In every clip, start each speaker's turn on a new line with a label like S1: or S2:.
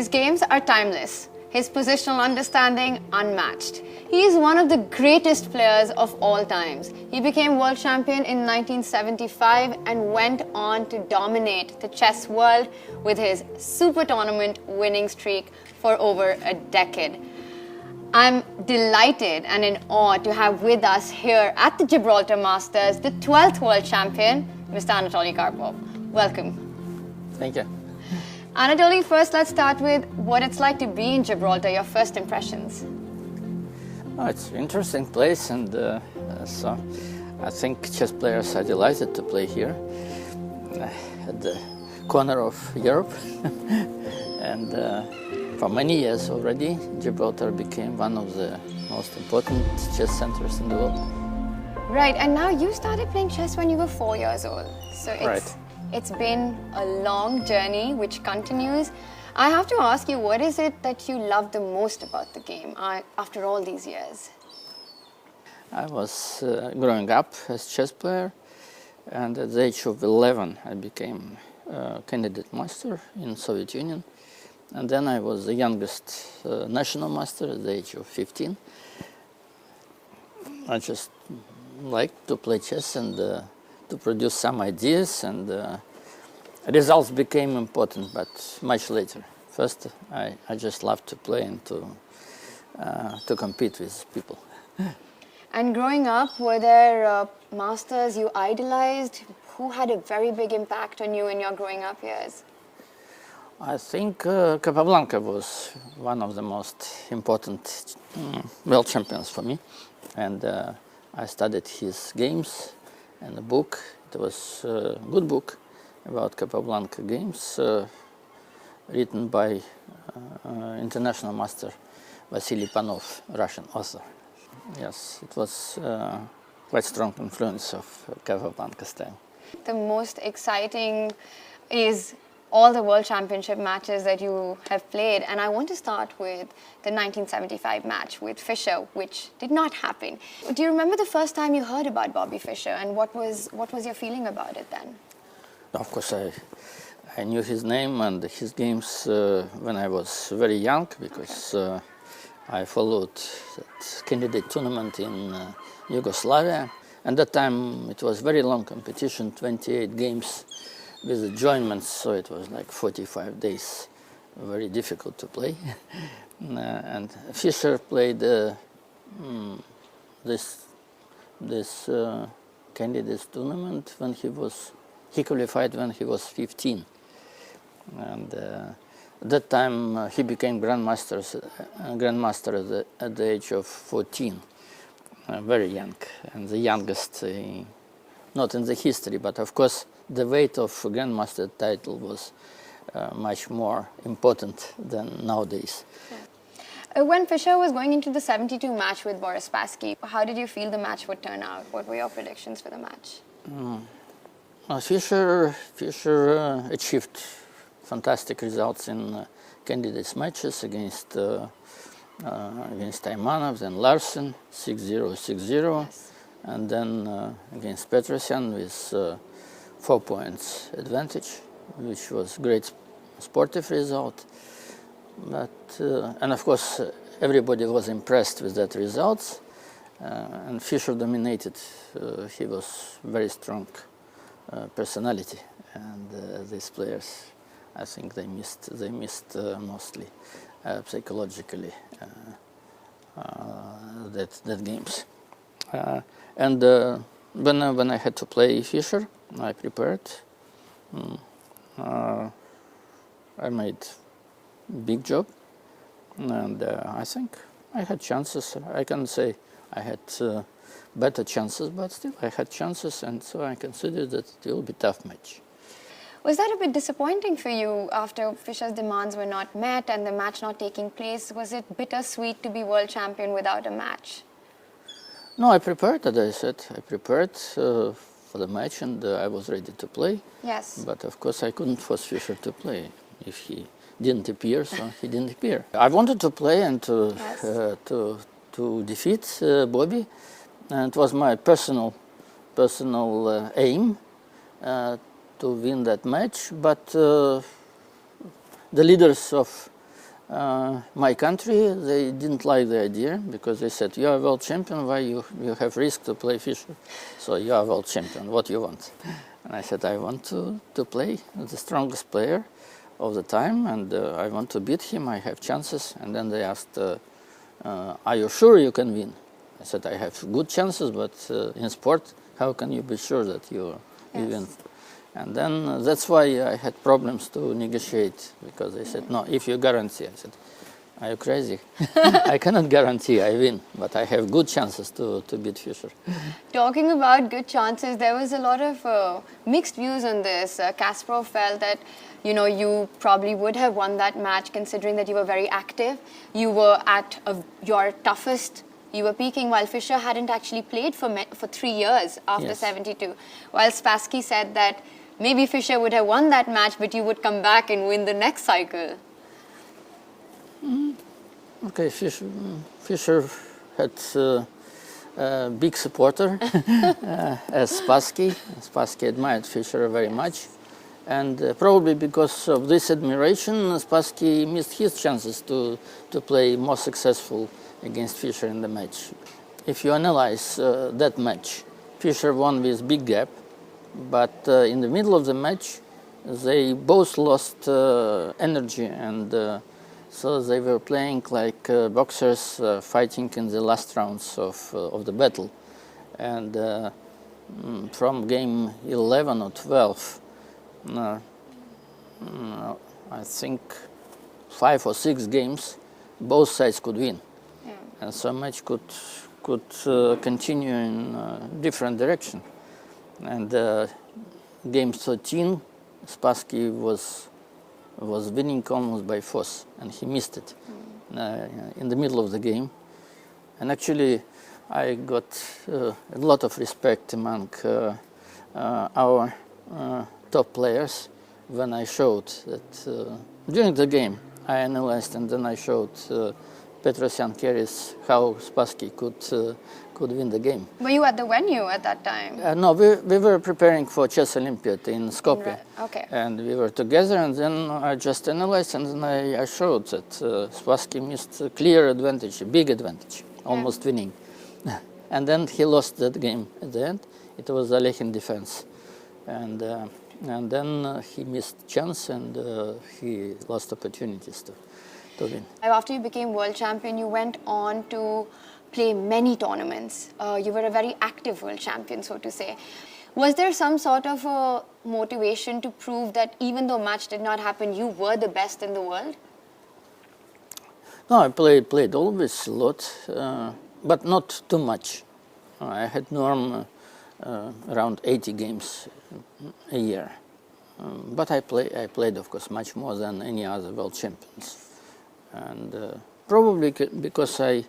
S1: His games are timeless, his positional understanding unmatched. He is one of the greatest players of all times. He became world champion in 1975 and went on to dominate the chess world with his super tournament winning streak for over a decade. I'm delighted and in awe to have with us here at the Gibraltar Masters the 12th world champion, Mr. Anatoly Karpov. Welcome.
S2: Thank you.
S1: Anatoly, first let's start with what it's like to be in Gibraltar, your first impressions.
S2: Oh, it's an interesting place, and so I think chess players are delighted to play here at the corner of Europe. And for many years already, Gibraltar became one of the most important chess centers in the world.
S1: Right, and now you started playing chess when you were 4 years old. So it's been a long journey which continues. I have to ask you, what is it that you love the most about the game after all these years?
S2: I was growing up as a chess player, and at the age of 11 I became candidate master in Soviet Union. And then I was the youngest national master at the age of 15. I just liked to play chess and to produce some ideas, and results became important, but much later. First, I just loved to play and to compete with people.
S1: And growing up, were there masters you idolized? Who had a very big impact on you in your growing up years?
S2: I think Capablanca was one of the most important world champions for me, and I studied his games and a book. It was a good book about Capablanca games, written by international master Vasily Panov, Russian author. Yes, it was quite strong influence of Capablanca style.
S1: The most exciting is all the World Championship matches that you have played, and I want to start with the 1975 match with Fischer, which did not happen. Do you remember the first time you heard about Bobby Fischer, and what was your feeling about it then?
S2: Of course, I knew his name and his games when I was very young, because I followed that candidate tournament in Yugoslavia. At that time, it was very long competition, 28 games with adjournments, so it was like 45 days, very difficult to play. And Fischer played this candidates tournament when he qualified when he was 15. And at that time he became grandmaster at the age of 14, very young, and the youngest, not in the history, but of course the weight of grandmaster title was much more important than nowadays.
S1: When Fischer was going into the 72 match with Boris Spassky, how did you feel the match would turn out? What were your predictions for the match?
S2: Fischer achieved fantastic results in candidates matches against Taimanov, then Larsen, 6-0, 6-0, yes. And then against Petrosyan with 4 points advantage, which was great sportive result. But and of course everybody was impressed with that result, and Fischer dominated. He was very strong personality, and these players, I think they missed mostly psychologically that games. And when I had to play Fischer, I prepared. I made big job, and I think I had chances. I can say I had better chances, but still I had chances, and so I considered that it will be a tough match.
S1: Was that a bit disappointing for you after Fischer's demands were not met and the match not taking place? Was it bittersweet to be world champion without a match?
S2: No, I prepared, as I said. I prepared for the match, and I was ready to play.
S1: Yes.
S2: But of course I couldn't force Fischer to play. If he didn't appear, so he didn't appear. I wanted to play and to defeat Bobby, and it was my personal aim to win that match. But the leaders of my country, they didn't like the idea because they said, you are world champion, why you have risk to play Fischer? So you are world champion, what you want? And I said, I want to play the strongest player of the time, and I want to beat him, I have chances. And then they asked, are you sure you can win? I said, I have good chances, but in sport, how can you be sure that you win? And then that's why I had problems to negotiate, because they said, no, if you guarantee. I said, are you crazy? I cannot guarantee I win, but I have good chances to beat Fischer.
S1: Talking about good chances, there was a lot of mixed views on this. Kasparov felt that, you probably would have won that match considering that you were very active. You were at your toughest. You were peaking, while Fischer hadn't actually played for 3 years after 72. While Spassky said that maybe Fischer would have won that match, but you would come back and win the next cycle.
S2: Okay, Fischer had a big supporter as Spassky. Spassky admired Fischer very much. And probably because of this admiration, Spassky missed his chances to play more successful against Fischer in the match. If you analyze that match, Fischer won with big gap, but in the middle of the match, they both lost energy, and so they were playing like boxers fighting in the last rounds of the battle. And from game 11 or 12, I think 5 or 6 games, both sides could win. And so match could continue in different direction. And game 13, Spassky was winning almost by force, and he missed it in the middle of the game. And actually, I got a lot of respect among our top players when I showed that during the game I analyzed, and then I showed Petrosyan carries how Spassky could win the game.
S1: Were you at the venue at that time?
S2: No, we were preparing for Chess Olympiad in Skopje.
S1: Okay.
S2: And we were together, and then I just analyzed, and then I showed that Spassky missed a clear advantage, a big advantage, almost winning. And then he lost that game at the end. It was Alekhine defense. And then he missed chance, and he lost opportunities to win.
S1: After you became world champion, you went on to play many tournaments. You were a very active world champion, so to say. Was there some sort of a motivation to prove that even though match did not happen, you were the best in the world?
S2: No, I played always a lot, but not too much. I had norm around 80 games a year. But I played, of course, much more than any other world champions. And probably because I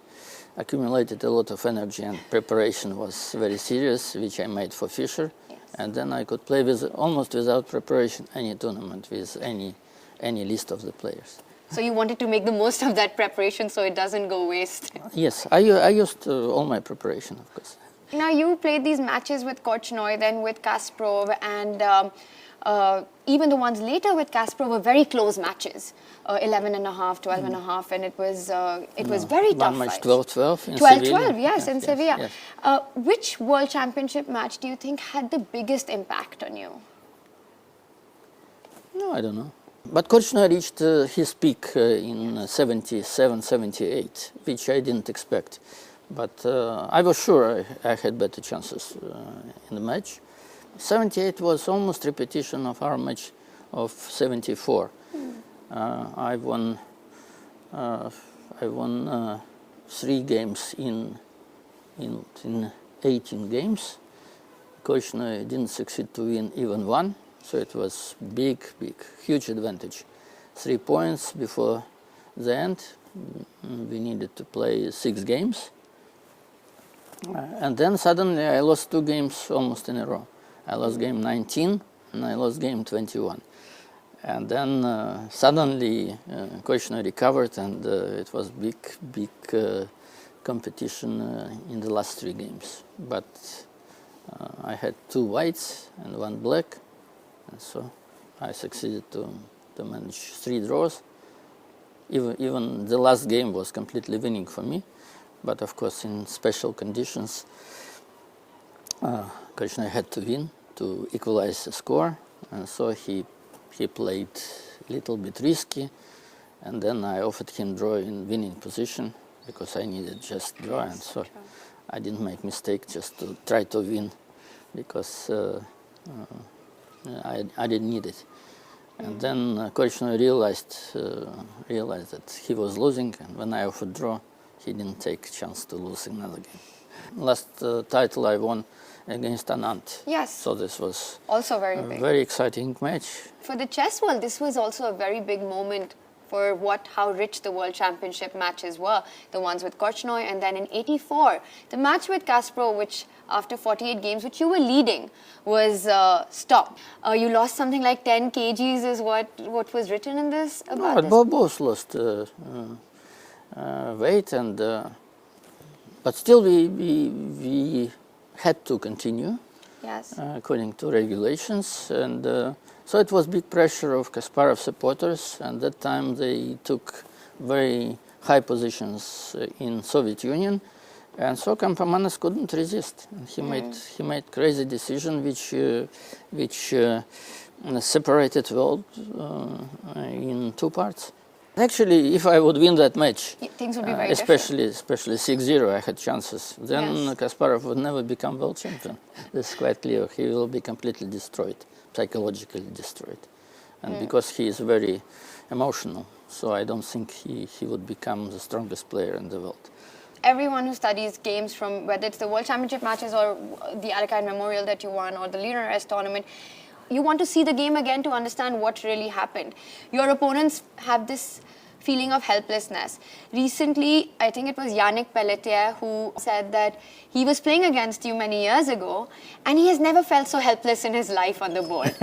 S2: accumulated a lot of energy, and preparation was very serious, which I made for Fischer. Yes. And then I could play with almost without preparation any tournament with any list of the players.
S1: So you wanted to make the most of that preparation so it doesn't go waste.
S2: Yes, I used all my preparation, of course.
S1: Now you played these matches with Torneo, then with Kasparov, and even the ones later with Kasparov were very close matches, 11.5, 12.5, and it was very tough.
S2: One match 12-12 in
S1: 12-12, yes, in Sevilla.
S2: Yes.
S1: Which World Championship match do you think had the biggest impact on you?
S2: No, I don't know. But Torneo reached his peak in 77, 78, which I didn't expect. But I was sure I had better chances in the match. 78 was almost repetition of our match of 74. I won 3 games in 18 games. Torneo didn't succeed to win even one, so it was big, huge advantage. 3 points before the end. We needed to play 6 games. And then suddenly I lost 2 games almost in a row. I lost game 19 and I lost game 21. And then suddenly Torneo recovered, and it was big competition in the last 3 games. But I had 2 whites and 1 black, and so I succeeded to manage 3 draws. even the last game was completely winning for me, but of course in special conditions, Korchnoi had to win to equalize the score, and so he played a little bit risky, and then I offered him draw in winning position because I needed just draw, and so I didn't make mistake just to try to win because I didn't need it. And then Korchnoi realized that he was losing, and when I offered draw, he didn't take a chance to lose another game. Last title I won against Anand.
S1: Yes.
S2: So this was
S1: also very
S2: a
S1: big.
S2: very exciting match.
S1: For the chess world, this was also a very big moment for how rich the World Championship matches were. The ones with Korchnoi, and then in '84, the match with Kasparov, which after 48 games, which you were leading, was stopped. You lost something like 10 kgs is what was written in this about this?
S2: Both lost weight, and but still we had to continue.
S1: Yes.
S2: According to regulations, and so it was big pressure of Kasparov supporters, and that time they took very high positions in Soviet Union, and so Magnus couldn't resist. And he made crazy decision which separated world in two parts. Actually, if I would win that match,
S1: things would be very
S2: especially 6-0, I had chances. Then
S1: Yes.
S2: Kasparov would never become world champion. This is quite clear. He will be completely destroyed, psychologically destroyed, and because he is very emotional, so I don't think he would become the strongest player in the world.
S1: Everyone who studies games, from whether it's the World Championship matches or the Alekine Memorial that you won or the Leader S tournament, you want to see the game again to understand what really happened. Your opponents have this feeling of helplessness. Recently, I think it was Yannick Pelletier who said that he was playing against you many years ago and he has never felt so helpless in his life on the board.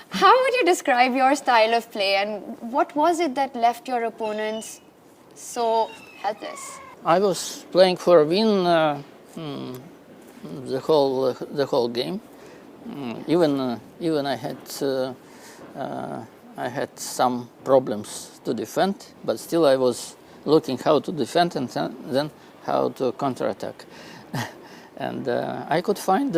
S1: How would you describe your style of play, and what was it that left your opponents so helpless?
S2: I was playing for a win the whole game. Even I had some problems to defend, but still I was looking how to defend and then how to counterattack, and I could find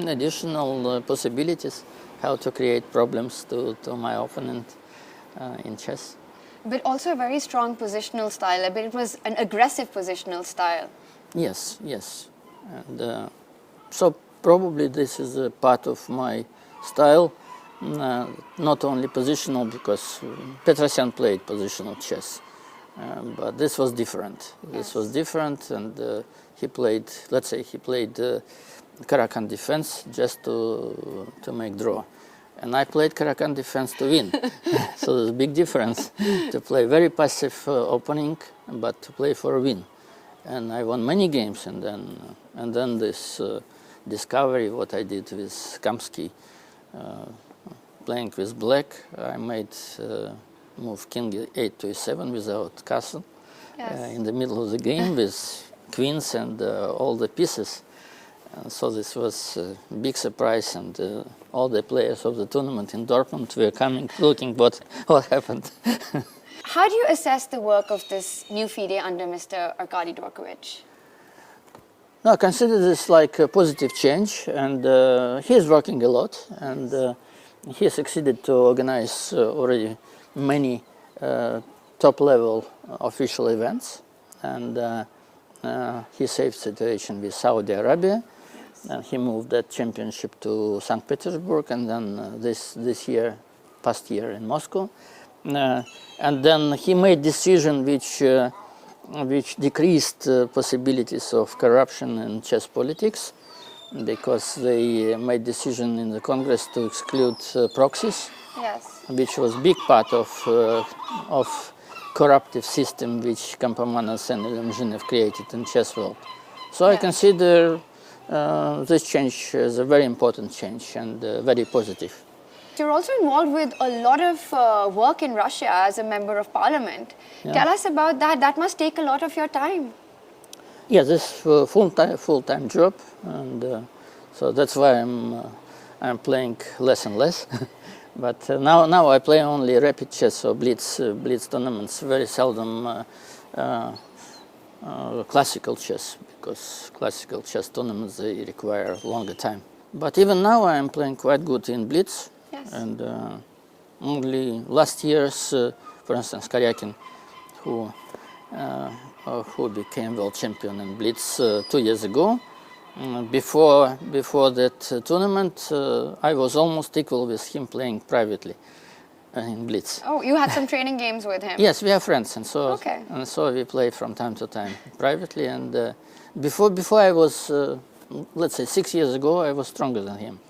S2: additional possibilities how to create problems to my opponent in chess.
S1: But also a very strong positional style. But it was an aggressive positional style.
S2: Yes, and so probably this is a part of my style, not only positional, because Petrosyan played positional chess, but this was different. This was different, and he played, let's say, Karjakin defense just to make draw. And I played Karjakin defense to win. So there's a big difference to play very passive opening, but to play for a win. And I won many games, and then this discovery, what I did with Spassky, playing with black, I made move king 8 to e7 without castle.
S1: Yes.
S2: In the middle of the game with queens and all the pieces. And so this was a big surprise, and all the players of the tournament in Dortmund were coming, looking what happened.
S1: How do you assess the work of this new FIDE under Mr. Arkady Dvorkovich?
S2: No, I consider this like a positive change, and he is working a lot, and he succeeded to organize already many top-level official events, and he saved the situation with Saudi Arabia, and he moved that championship to St. Petersburg, and then past year in Moscow, and then he made decision which decreased possibilities of corruption in chess politics, because they made decision in the Congress to exclude proxies,
S1: Yes.
S2: which was big part of corruptive system which Magnus and Ilya created in chess world. So I consider this change as a very important change and very positive.
S1: You're also involved with a lot of work in Russia as a member of parliament.
S2: Yeah.
S1: Tell us about that. That must take a lot of your time.
S2: Yeah, this is full-time job, and so that's why I'm playing less and less. But now I play only rapid chess or Blitz tournaments. Very seldom classical chess, because classical chess tournaments, they require longer time. But even now I am playing quite good in Blitz.
S1: Yes.
S2: And only last year's, for instance, Karjakin, who became world champion in Blitz 2 years ago. Before that tournament, I was almost equal with him playing privately in Blitz.
S1: Oh, you had some training games with him?
S2: Yes, we are friends, and so
S1: Okay.
S2: and so we play from time to time privately. And before I was, let's say 6 years ago, I was stronger than him.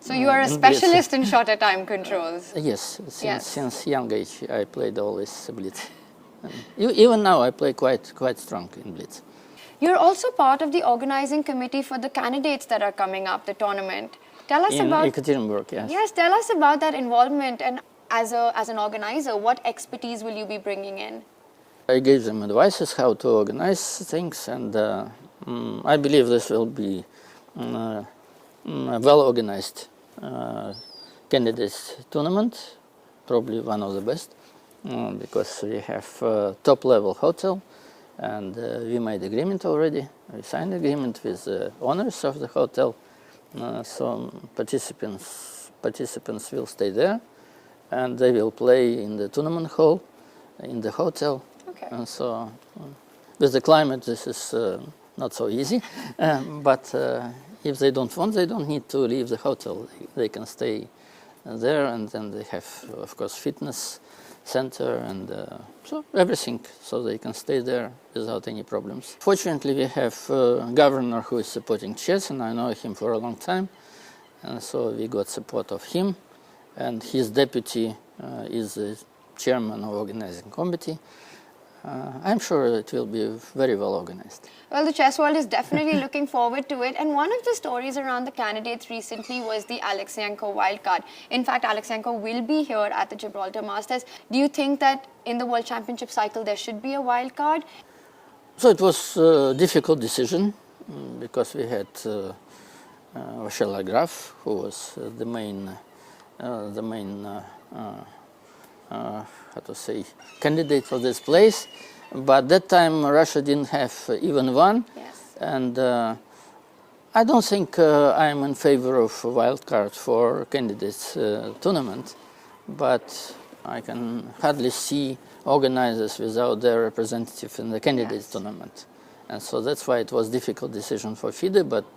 S1: So you are a specialist in shorter time controls?
S2: Yes,
S1: Yes.
S2: since young age I played always Blitz. Even now I play quite strong in Blitz.
S1: You're also part of the organizing committee for the candidates that are coming up, the tournament. Tell us
S2: In
S1: about...
S2: Ekaterinburg, yes.
S1: Yes, tell us about that involvement, and as an organizer, what expertise will you be bringing in?
S2: I gave them advices how to organize things, and I believe this will be a well-organized candidates tournament, probably one of the best, because we have a top-level hotel, and we made agreement already. We signed agreement with the owners of the hotel, so participants will stay there, and they will play in the tournament hall, in the hotel.
S1: Okay.
S2: And so, with the climate, this is not so easy. But if they don't want, they don't need to leave the hotel. They can stay there, and then they have, of course, fitness center and so everything, so they can stay there without any problems. Fortunately, we have a governor who is supporting chess, and I know him for a long time, and so we got support of him, and his deputy is the chairman of organizing committee. I'm sure it will be very well organized.
S1: Well, the chess world is definitely looking forward to it. And one of the stories around the candidates recently was the Alexyenko wildcard. In fact, Alexyenko will be here at the Gibraltar Masters. Do you think that in the World Championship cycle there should be a wildcard?
S2: So it was a difficult decision because we had Vashela Graf, who was the main how to say, candidate for this place, but that time Russia didn't have even one.
S1: Yes.
S2: And I don't think I'm in favor of a wild card for candidates tournament, but I can hardly see organizers without their representative in the candidates tournament. And so that's why it was a difficult decision for FIDE, but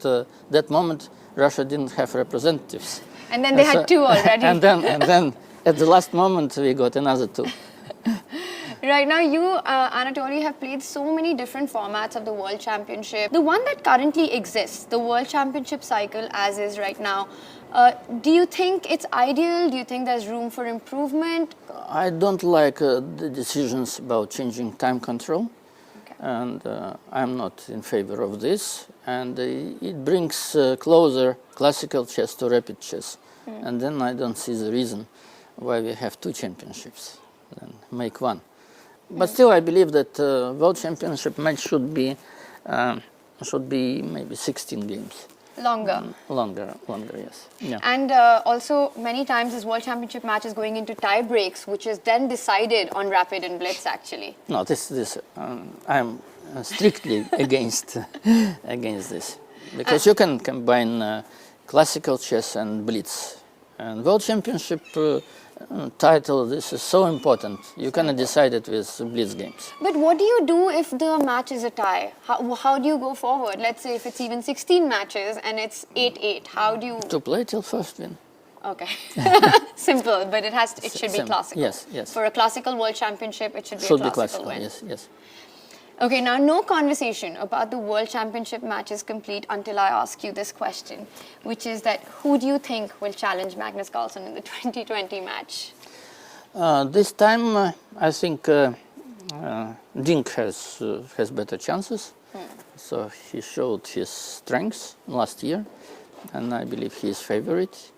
S2: that moment Russia didn't have representatives.
S1: And then they had two already.
S2: and then at the last moment we got another two.
S1: Right now, you, Anatoly, have played so many different formats of the World Championship. The one that currently exists, the World Championship cycle as is right now, do you think it's ideal? Do you think there's room for improvement?
S2: I don't like the decisions about changing time control.
S1: Okay.
S2: And I'm not in favor of this. And it brings closer classical chess to rapid chess. And then I don't see the reason why we have two championships. Then make one. But still, I believe that World Championship match should be maybe 16 games.
S1: Longer.
S2: Longer, yes. Yeah.
S1: And also, many times this World Championship match is going into tie breaks, which is then decided on rapid and blitz, actually.
S2: No, I'm strictly against this, because you can combine classical chess and blitz. And World Championship title, this is so important. You cannot decide it with blitz games.
S1: But what do you do if the match is a tie? How do you go forward? Let's say if it's even 16 matches and it's 8-8, how do you...
S2: To play till first win.
S1: Okay. Simple, but it should be classical.
S2: Yes.
S1: For a classical World Championship, it should be a classical win.
S2: Yes.
S1: Okay, now no conversation about the World Championship match is complete until I ask you this question, which is that who do you think will challenge Magnus Carlsen in the 2020 match?
S2: This time, I think Dink has better chances. So he showed his strengths last year, and I believe he is favorite.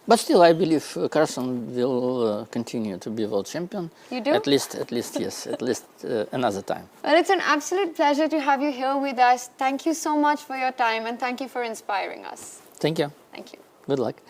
S2: But still, I believe Carlsen will continue to be world champion.
S1: You do?
S2: At least yes, at least another time.
S1: Well, it's an absolute pleasure to have you here with us. Thank you so much for your time, and thank you for inspiring us.
S2: Thank you.
S1: Thank you.
S2: Good luck.